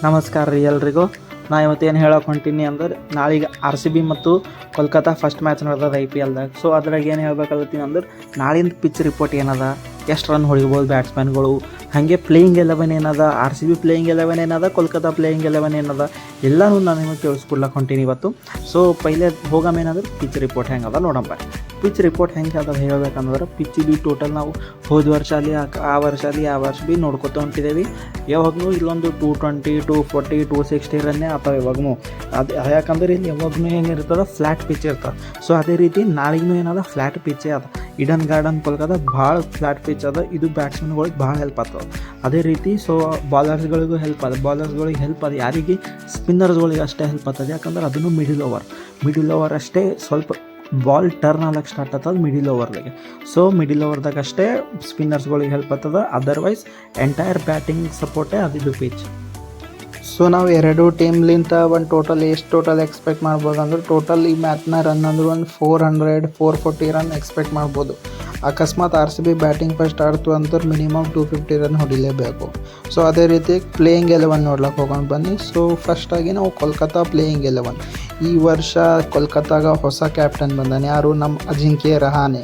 ನಮಸ್ಕಾರ ರೀ ಎಲ್ರಿಗೂ. ನಾ ಇವತ್ತು ಏನು ಹೇಳಕ್ಕೆ ಹೊಂಟೀನಿ ಅಂದ್ರೆ, ನಾಳೆಗೆ RCB ಮತ್ತು ಕೋಲ್ಕತ್ತಾ ಫಸ್ಟ್ ಮ್ಯಾಚ್ ನಡೆದದ IPLದಾಗ. ಸೊ ಅದ್ರಾಗ ಏನು ಹೇಳ್ಬೇಕಲ್ಲತ್ತೀನಿ ಅಂದ್ರೆ, ನಾಳಿಂದ ಪಿಚ್ ರಿಪೋರ್ಟ್ ಏನದ, ಎಷ್ಟು ರನ್ ಹೊಡಿಬೋದು ಬ್ಯಾಟ್ಸ್ಮನ್ಗಳು, ಹಾಗೆ ಪ್ಲೇಯಿಂಗ್ 11 ಏನದ, RCB ಪ್ಲೇಯಿಂಗ್ 11 ಏನದ, ಕೋಲ್ಕತ್ತಾ ಪ್ಲೇಯಿಂಗ್ 11 ಏನದ, ಎಲ್ಲನೂ ನಾನು ನಿಮಗೆ ತಿಳಿಸ್ಕೊಡ್ಲಕ್ಕೆ ಹೊಂಟೀನಿ ಇವತ್ತು. ಸೊ ಪೈಲೆ ಹೋಗಮೇನಂದ್ರೆ ಪಿಚ್ ರಿಪೋರ್ಟ್ ಹೆಂಗದ ನೋಡಂಬ. ಪಿಚ್ ರಿಪೋರ್ಟ್ ಹೆಂಗೆ ಅದ ಹೇಳ್ಬೇಕಂದ್ರೆ, ಪಿಚ್ ಬಿ ಟೋಟಲ್ ನಾವು ಹೋದ ವರ್ಷ ಅಲ್ಲಿ ಆ ವರ್ಷ ಬಿ ನೋಡ್ಕೊತ ಹೊಂಟಿದ್ದೇವೆ. ಯಾವಾಗೂ ಇಲ್ಲೊಂದು 220, 240, 260 ರನ್ನೇ ಆಗ್ತಾವೆ ಯಾವಾಗೂ. ಅದು ಯಾಕಂದ್ರೆ ಇಲ್ಲಿ ಯಾವಾಗೂ ಏನಿರ್ತದೆ, ಫ್ಲ್ಯಾಟ್ ಪಿಚ್ ಇರ್ತದೆ. ಸೊ ಅದೇ ರೀತಿ ನಾಳೆಗೂ ಏನದ, ಫ್ಲ್ಯಾಟ್ ಪಿಚ್ಚೇ ಅದ. ಈಡನ್ ಗಾರ್ಡನ್ ಕೋಲ್ಕತ್ತಾ ಭಾಳ ಫ್ಲ್ಯಾಟ್ ಪಿಚ್ ಅದ. ಇದು ಬ್ಯಾಟ್ಸ್ಮನ್ಗಳಿಗೆ ಭಾಳ ಹೆಲ್ಪ್ ಆಗ್ತದೆ. ಅದೇ ರೀತಿ ಸೊ ಬಾಲರ್ಸ್ಗಳಿಗೂ ಹೆಲ್ಪ್ ಅದ. ಬಾಲರ್ಸ್ಗಳಿಗೆ ಹೆಲ್ಪ್ ಅದ, ಯಾರಿಗೆ ಸ್ಪಿನ್ನರ್ಸ್ಗಳಿಗೆ ಅಷ್ಟೇ ಹೆಲ್ಪ್ ಆಗ್ತದೆ. ಯಾಕಂದ್ರೆ ಅದನ್ನು ಮಿಡಿಲ್ ಓವರ್ ಅಷ್ಟೇ ಸ್ವಲ್ಪ ಬಾಲ್ ಟರ್ನ್ ಆಗಕ್ಕೆ ಸ್ಟಾರ್ಟ್ ಆಗ್ತದೆ ಮಿಡಿಲ್ ಓವರ್ದಾಗೆ. ಸೊ ಮಿಡಿಲ್ ಓವರ್ದಾಗ ಅಷ್ಟೇ ಸ್ಪಿನ್ನರ್ಸ್ಗಳಿಗೆ ಹೆಲ್ಪ್ ಆಗ್ತದೆ. ಅದರ್ವೈಸ್ ಎಂಟೈರ್ ಬ್ಯಾಟಿಂಗ್ ಸಪೋರ್ಟೇ ಅದಿದ್ದು ಪಿಚ್. ಸೊ ನಾವು ಎರಡು ಟೀಮ್ಲಿಂತ ಒಂದು ಎಷ್ಟು ಟೋಟಲ್ ಎಕ್ಸ್ಪೆಕ್ಟ್ ಮಾಡ್ಬೋದು ಅಂದ್ರೆ, ಟೋಟಲ್ ಈ ಮ್ಯಾಚ್ನ ರನ್ ಅಂದ್ರೆ ಒಂದು 400, 440 ರನ್ ಎಕ್ಸ್ಪೆಕ್ಟ್ ಮಾಡ್ಬೋದು. ಅಕಸ್ಮಾತ್ RCB ಬ್ಯಾಟಿಂಗ್ ಫಸ್ಟ್ ಆಡ್ತು ಅಂದ್ರೆ ಮಿನಿಮಮ್ 250 ರನ್ ಹೊಡಿಲೇಬೇಕು. ಸೊ ಅದೇ ರೀತಿ ಪ್ಲೇಯಿಂಗ್ 11 ನೋಡ್ಲಿಕ್ಕೆ ಹೋಗೋಣ ಬನ್ನಿ. ಸೊ ಫಸ್ಟಾಗಿ ನಾವು ಕೋಲ್ಕತ್ತಾ ಪ್ಲೇಯಿಂಗ್ 11. ಈ ವರ್ಷ ಕೋಲ್ಕತ್ತಾಗ ಹೊಸ ಕ್ಯಾಪ್ಟನ್ ಬಂದಾನೆ, ಯಾರು ನಮ್ಮ ಅಜಿಂಕ್ಯ ರಹಾನೆ.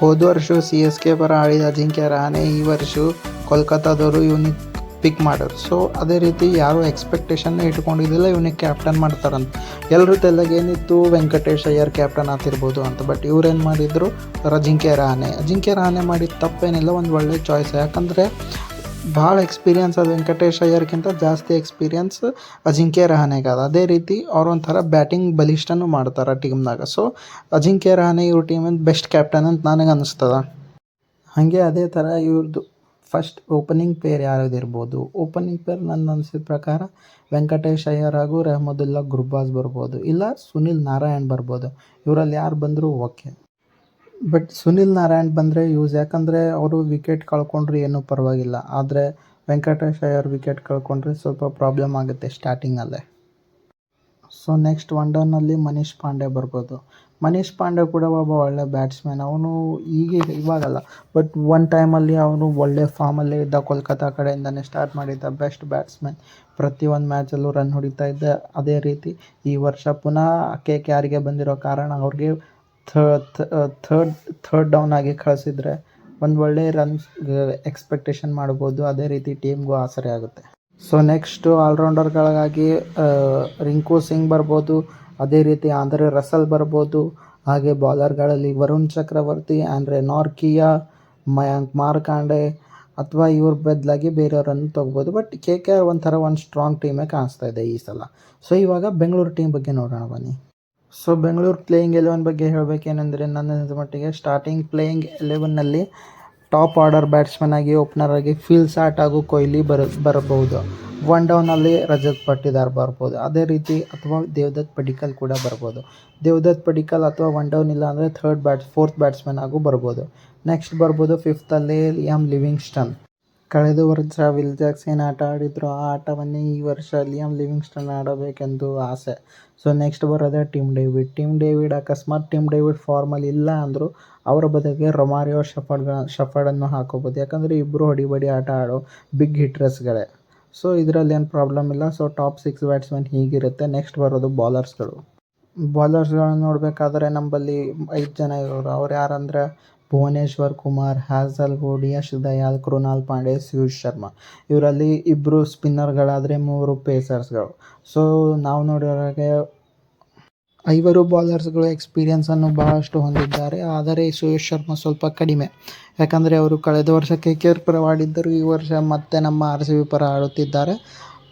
ಹೋದ ವರ್ಷ CSK ಪರ ಆಡಿದ ಅಜಿಂಕ್ಯ ರಹಾನೆ ಈ ವರ್ಷ ಕೋಲ್ಕತ್ತಾದವರು ಇವನಿಗೆ ಪಿಕ್ ಮಾಡೋರು. ಸೊ ಅದೇ ರೀತಿ ಯಾರು ಎಕ್ಸ್ಪೆಕ್ಟೇಷನ್ನ ಇಟ್ಕೊಂಡಿದ್ದಿಲ್ಲ ಇವನಿಗೆ ಕ್ಯಾಪ್ಟನ್ ಮಾಡ್ತಾರಂತ. ಎಲ್ಲರ ತಲೆಗೆ ಏನಿತ್ತು, ವೆಂಕಟೇಶ್ ಅಯ್ಯರ್ ಕ್ಯಾಪ್ಟನ್ ಆಗ್ತಿರ್ಬೋದು ಅಂತ. ಬಟ್ ಇವ್ರೇನು ಮಾಡಿದ್ರು, ಅಜಿಂಕ್ಯ ರಹಾನೆ ಮಾಡಿದ ತಪ್ಪೇನಿಲ್ಲ, ಒಂದು ಒಳ್ಳೆ ಚಾಯ್ಸ್. ಯಾಕಂದರೆ ಭಾಳ ಎಕ್ಸ್ಪೀರಿಯನ್ಸ್ ಅದು ವೆಂಕಟೇಶ್ ಅಯ್ಯರ್ಗಿಂತ ಜಾಸ್ತಿ ಎಕ್ಸ್ಪೀರಿಯನ್ಸ್ ಅಜಿಂಕ್ಯ ರಹಾನೆಗೆ ಅದ. ಅದೇ ರೀತಿ ಅವ್ರೊಂಥರ ಬ್ಯಾಟಿಂಗ್ ಬಲಿಷ್ಠನೂ ಮಾಡ್ತಾರೆ ಟೀಮ್ನಾಗ. ಸೊ ಅಜಿಂಕ್ಯ ರಹಾನೆ ಇವ್ರ ಟೀಮಿನ ಬೆಸ್ಟ್ ಕ್ಯಾಪ್ಟನ್ ಅಂತ ನನಗೆ ಅನ್ನಿಸ್ತದ. ಹಾಗೆ ಅದೇ ಥರ ಇವ್ರದ್ದು ಫಸ್ಟ್ ಓಪನಿಂಗ್ ಪೇರ್ ಯಾವ್ದಿರ್ಬೋದು. ಓಪನಿಂಗ್ ಪೇರ್ ನನ್ನ ಅನಿಸಿದ ಪ್ರಕಾರ ವೆಂಕಟೇಶ್ ಅಯ್ಯರ್ ಹಾಗೂ ರೆಹಮದುಲ್ಲಾ ಗುರ್ಬಾಸ್ ಬರ್ಬೋದು, ಇಲ್ಲ ಸುನಿಲ್ ನಾರಾಯಣ್ ಬರ್ಬೋದು. ಇವರಲ್ಲಿ ಯಾರು ಬಂದರೂ ಓಕೆ. ಬಟ್ ಸುನಿಲ್ ನಾರಾಯಣ್ ಬಂದರೆ ಯೂಸ್, ಯಾಕಂದರೆ ಅವರು ವಿಕೆಟ್ ಕಳ್ಕೊಂಡ್ರೆ ಏನೂ ಪರವಾಗಿಲ್ಲ. ಆದರೆ ವೆಂಕಟೇಶ್ ಅಯ್ಯರ್ ವಿಕೆಟ್ ಕಳ್ಕೊಂಡ್ರೆ ಸ್ವಲ್ಪ ಪ್ರಾಬ್ಲಮ್ ಆಗುತ್ತೆ ಸ್ಟಾರ್ಟಿಂಗಲ್ಲೇ. ಸೊ ನೆಕ್ಸ್ಟ್ ಒನ್ ಡೌನಲ್ಲಿ ಮನೀಶ್ ಪಾಂಡೆ ಬರ್ಬೋದು. ಮನೀಶ್ ಪಾಂಡೆ ಕೂಡ ಒಬ್ಬ ಒಳ್ಳೆ ಬ್ಯಾಟ್ಸ್ಮನ್. ಅವನು ಇವಾಗಲ್ಲ, ಬಟ್ ಒನ್ ಟೈಮಲ್ಲಿ ಅವನು ಒಳ್ಳೆ ಫಾರ್ಮಲ್ಲೇ ಇದ್ದ. ಕೋಲ್ಕತ್ತಾ ಕಡೆಯಿಂದನೇ ಸ್ಟಾರ್ಟ್ ಮಾಡಿದ್ದ, ಬೆಸ್ಟ್ ಬ್ಯಾಟ್ಸ್ಮನ್. ಪ್ರತಿಯೊಂದು ಮ್ಯಾಚಲ್ಲೂ ರನ್ ಹೊಡಿತಾ ಇದ್ದ. ಅದೇ ರೀತಿ ಈ ವರ್ಷ ಪುನಃ KKRಗೆ ಬಂದಿರೋ ಕಾರಣ ಅವ್ರಿಗೆ ಥರ್ಡ್ ಡೌನ್ ಆಗಿ ಕಳಿಸಿದ್ರೆ ಒಂದು ಒಳ್ಳೆ ರನ್ಸ್ ಎಕ್ಸ್ಪೆಕ್ಟೇಷನ್ ಮಾಡ್ಬೋದು. ಅದೇ ರೀತಿ ಟೀಮ್ಗೂ ಆಸರೆ ಆಗುತ್ತೆ. ಸೊ ನೆಕ್ಸ್ಟು ಆಲ್ರೌಂಡರ್ಗಳಿಗಾಗಿ ರಿಂಕು ಸಿಂಗ್ ಬರ್ಬೋದು, ಅದೇ ರೀತಿ ಆಂದ್ರೆ ರಸಲ್ ಬರ್ಬೋದು. ಹಾಗೆ ಬಾಲರ್ಗಳಲ್ಲಿ ವರುಣ್ ಚಕ್ರವರ್ತಿ, ಆಂದ್ರೆ ನಾರ್ಕಿಯಾ, ಮಯಾಂಕ್ ಮಾರ್ಕಾಂಡೆ ಅಥವಾ ಇವ್ರ ಬದಲಾಗಿ ಬೇರೆಯವರನ್ನು ತೊಗ್ಬೋದು. ಬಟ್ KKR ಒಂಥರ ಒಂದು ಸ್ಟ್ರಾಂಗ್ ಟೀಮೇ ಕಾಣಿಸ್ತಾ ಇದೆ ಈ ಸಲ. ಸೊ ಇವಾಗ ಬೆಂಗಳೂರು ಟೀಮ್ ಬಗ್ಗೆ ನೋಡೋಣ ಬನ್ನಿ. ಸೊ ಬೆಂಗಳೂರು ಪ್ಲೇಯಿಂಗ್ 11 ಬಗ್ಗೆ ಹೇಳಬೇಕೇನೆಂದರೆ, ನನ್ನ ಮಟ್ಟಿಗೆ ಸ್ಟಾರ್ಟಿಂಗ್ ಪ್ಲೇಯಿಂಗ್ 11ನಲ್ಲಿ ಟಾಪ್ ಆರ್ಡರ್ ಬ್ಯಾಟ್ಸ್ಮನ್ ಆಗಿ ಓಪನರ್ ಆಗಿ ಫಿಲ್ ಸಾಟ್ ಹಾಗೂ ಕೊಹ್ಲಿ ಬರಬಹುದು. ಒನ್ ಡೌನಲ್ಲಿ ರಜತ್ ಪಟ್ಟಿದಾರ್ ಬರ್ಬೋದು. ಅದೇ ರೀತಿ ಅಥವಾ ದೇವದತ್ ಪಡಿಕ್ಕಲ್ ಕೂಡ ಬರ್ಬೋದು. ದೇವದತ್ ಪಡಿಕ್ಕಲ್ ಅಥವಾ ಒನ್ ಡೌನ್ ಇಲ್ಲ ಅಂದರೆ ಫೋರ್ತ್ ಬ್ಯಾಟ್ಸ್ಮನ್ ಆಗೂ ಬರ್ಬೋದು. ನೆಕ್ಸ್ಟ್ ಬರ್ಬೋದು ಫಿಫ್ತಲ್ಲಿ ಲಿಯಾಮ್ ಲಿವಿಂಗ್ಸ್ಟನ್. ಕಳೆದ ವರ್ಷ ವಿಲ್ ಜಾಕ್ಸ್ ಏನು ಆಟ ಆಡಿದ್ರು ಆ ಆಟವನ್ನೇ ಈ ವರ್ಷ ಲಿಯಾಮ್ ಲಿವಿಂಗ್ಸ್ಟನ್ ಆಡಬೇಕೆಂದು ಆಸೆ. ಸೊ ನೆಕ್ಸ್ಟ್ ಬರೋದೇ ಟಿಮ್ ಡೇವಿಡ್. ಅಕಸ್ಮಾತ್ ಟಿಮ್ ಡೇವಿಡ್ ಫಾರ್ಮಲ್ಲಿ ಇಲ್ಲ ಅಂದರೂ ಅವರ ಬದಲಿಗೆ ರೊಮಾರಿಯೋ ಶಫರ್ಡನ್ನು ಹಾಕೋಬೋದು. ಯಾಕಂದರೆ ಇಬ್ಬರು ಹೊಡಿಬಡಿ ಆಟ ಆಡೋ ಬಿಗ್ ಹಿಟ್ರಸ್ಗಳೇ. ಸೊ ಇದರಲ್ಲಿ ಏನು ಪ್ರಾಬ್ಲಮ್ ಇಲ್ಲ. ಸೊ ಟಾಪ್ 6 ಬ್ಯಾಟ್ಸ್ಮನ್ ಹೀಗಿರುತ್ತೆ. ನೆಕ್ಸ್ಟ್ ಬರೋದು ಬಾಲರ್ಸ್ಗಳನ್ನು ನೋಡಬೇಕಾದ್ರೆ ನಮ್ಮಲ್ಲಿ 5 ಜನ ಇರೋರು. ಅವ್ರು ಯಾರಂದರೆ ಭುವನೇಶ್ವರ್ ಕುಮಾರ್, ಹ್ಯಾಸಲ್ವುಡ್, ಯಶ್ ದಯಾಲ್, ಕೃನಾಲ್ ಪಾಂಡೆ, ಪಿಯೂಷ್ ಶರ್ಮಾ. ಇವರಲ್ಲಿ ಇಬ್ಬರು ಸ್ಪಿನ್ನರ್ಗಳಾದರೆ 3 ಪೇಸರ್ಸ್ಗಳು. ಸೊ ನಾವು ನೋಡಿರೋ ಹಾಗೆ 5 ಬಾಲರ್ಸ್ಗಳು ಎಕ್ಸ್ಪೀರಿಯನ್ಸನ್ನು ಬಹಳಷ್ಟು ಹೊಂದಿದ್ದಾರೆ. ಆದರೆ ಪಿಯೂಷ್ ಶರ್ಮಾ ಸ್ವಲ್ಪ ಕಡಿಮೆ. ಯಾಕಂದರೆ ಅವರು ಕಳೆದ ವರ್ಷ KKR ಪರ ಆಡಿದ್ದರು, ಈ ವರ್ಷ ಮತ್ತೆ ನಮ್ಮ RCB ಪರ ಆಡುತ್ತಿದ್ದಾರೆ.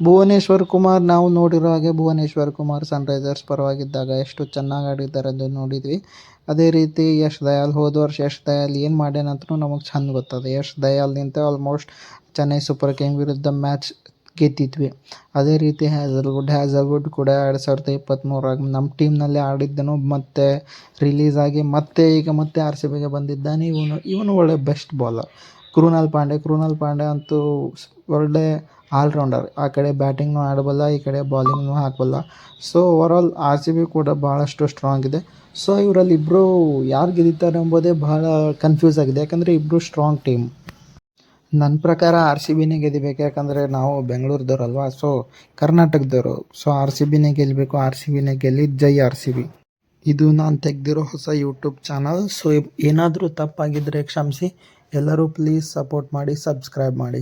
ಭುವನೇಶ್ವರ್ ಕುಮಾರ್, ನಾವು ನೋಡಿರೋ ಹಾಗೆ ಭುವನೇಶ್ವರ್ ಕುಮಾರ್ ಸನ್ರೈಸರ್ಸ್ ಪರವಾಗಿದ್ದಾಗ ಎಷ್ಟು ಚೆನ್ನಾಗಿ ಆಡಿದ್ದಾರೆ ಅಂತ ನೋಡಿದ್ವಿ. ಅದೇ ರೀತಿ ಯಶ್ ದಯಾಲ್, ಹೋದ ವರ್ಷ ಯಶ್ ದಯಾಲ್ ಏನು ಮಾಡ್ಯಾನಂತೂ ನಮಗೆ ಚೆಂದ ಗೊತ್ತದೆ. ಯಶ್ ದಯಾಲ್ನಿಂದ ಆಲ್ಮೋಸ್ಟ್ ಚೆನ್ನೈ ಸೂಪರ್ ಕಿಂಗ್ ವಿರುದ್ಧ ಮ್ಯಾಚ್ ಗೆದ್ದಿದ್ವಿ. ಅದೇ ರೀತಿ ಹ್ಯಾಸಲ್ವುಡ್ ಕೂಡ 2023 ನಮ್ಮ ಟೀಮ್ನಲ್ಲಿ ಆಡಿದ್ದನು, ಮತ್ತೆ ರಿಲೀಸ್ ಆಗಿ ಮತ್ತೆ RCBಗೆ ಬಂದಿದ್ದಾನೆ. ಇವನು ಒಳ್ಳೆ ಬೆಸ್ಟ್ ಬಾಲರ್. ಕೃನಾಲ್ ಪಾಂಡೆ ಅಂತೂ ಒಳ್ಳೆ ಆಲ್ರೌಂಡರ್. ಆ ಕಡೆ ಬ್ಯಾಟಿಂಗ್ನೂ ಆಡಬಲ್ಲ, ಈ ಕಡೆ ಬಾಲಿಂಗ್ನೂ ಹಾಕಬಲ್ಲ. ಸೊ ಓವರಾಲ್ RCB ಕೂಡ ಭಾಳಷ್ಟು ಸ್ಟ್ರಾಂಗ್ ಇದೆ. ಸೊ ಇವರಲ್ಲಿ ಇಬ್ಬರು ಯಾರು ಗೆದ್ದಿದ್ದಾರೆ ಎಂಬುದೇ ಭಾಳ ಕನ್ಫ್ಯೂಸ್ ಆಗಿದೆ. ಯಾಕಂದರೆ ಇಬ್ಬರು ಸ್ಟ್ರಾಂಗ್ ಟೀಮ್. ನನ್ನ ಪ್ರಕಾರ ಆರ್ ಸಿ ಬಿನೇ ಗೆದಿಬೇಕು. ಯಾಕಂದರೆ ನಾವು ಬೆಂಗಳೂರದವ್ರಲ್ವಾ, ಸೊ ಕರ್ನಾಟಕದವರು. ಸೊ ಆರ್ ಸಿ ಬಿನೇ ಗೆಲ್ಲಬೇಕು, ಆರ್ ಸಿ ಬಿನೇ ಗೆಲ್ಲಿ, ಜೈ ಆರ್ ಸಿ ಬಿ. ಇದು ನಾನು ತೆಗೆದಿರೋ ಹೊಸ ಯೂಟ್ಯೂಬ್ ಚಾನಲ್. ಸೊ ಏನಾದರೂ ತಪ್ಪಾಗಿದ್ದರೆ ಕ್ಷಮಿಸಿ. ಎಲ್ಲರೂ ಪ್ಲೀಸ್ ಸಪೋರ್ಟ್ ಮಾಡಿ, ಸಬ್ಸ್ಕ್ರೈಬ್ ಮಾಡಿ.